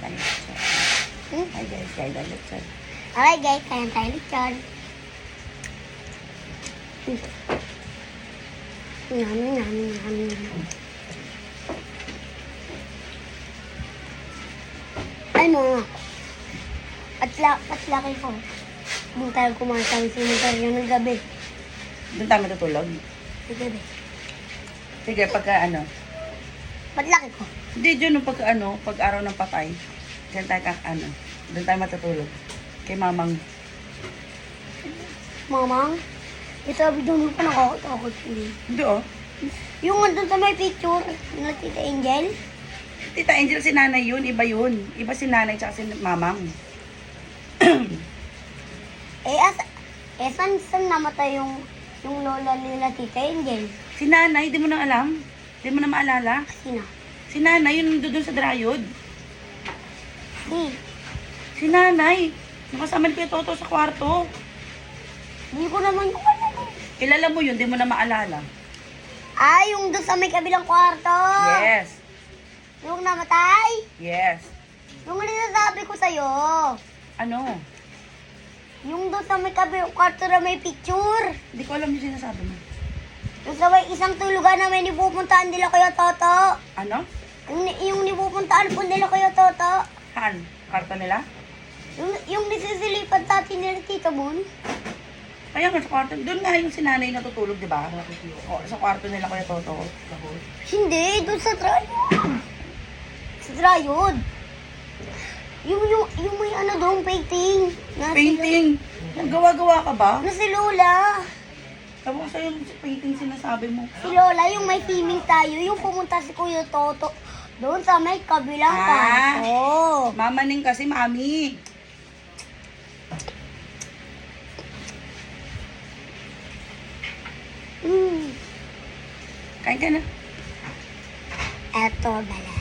kain tayo lechon. Hi guys, kain tayo lechon. Alright guys, kain tayo lechon. Ano? At laki ko. Doon tayo kumain sa cemetery ng gabi. Doon tayo matutulog. Ng gabi. Sige, pagka ano. Ba't laki ko? Hindi, dyan pag ano, pag araw ng patay. Diyan tayo ano. Doon tayo matutulog. Kay mamang. Mamang? Sabi doon pa nakakatakot yun. Hindi oh. Yung andun sa may picture na Tita Angel. Tita Angel, si nanay yun. Iba yun. Iba si nanay tsaka si mamang. Saan namatay yung lola nila Tita Angel? Si nanay, di mo na alam? Di mo na maalala? Sino? Si nanay, yun doon sa dryod. Si nanay. Nakasama ni Kuya Toto sa kwarto. Hindi ko naman yung alam. Kilala mo yun, di mo na maalala. Yung doon sa may kabilang kwarto. Yes. Yung namatay. Yes. Yung sinasabi ko sa'yo. Ano? Yung doon sa may kabilang kwarto na may picture. Hindi ko alam yung sinasabi mo. Yung sa may isang tulugan na may nipupuntaan nila Kuya Toto. Ano? Yung nipupuntaan po nila Kuya Toto. Han? Karto nila? Yung nisisilipan sa atin nila Tita Moon. Kaya nga sa kwarto. Doon nga yung sinanay natutulog, di ba? O, sa kwarto nila Kuya Toto. Hindi, doon sa Trayod. Sa Trayod. Yung may ano doon, painting. Painting? Naggawa-gawa ka ba? Na si Lola. Tama ko sa'yo yung painting sinasabi mo. Si Lola, yung may filming tayo, yung pumunta si Kuya Toto. Doon sa may kabilang kwarto. Mamaning kasi, mami. Kain ka na. Eto, bala.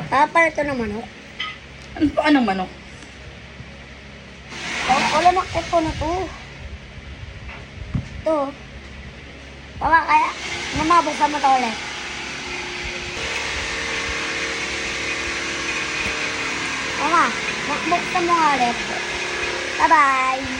Papa, ito na manok. Ano pa anong manok? Wala na, ito na to. Ito. Papa, kaya, mamabuksan mo to ulit. Mama, buksan mo nga ulit. Bye-bye.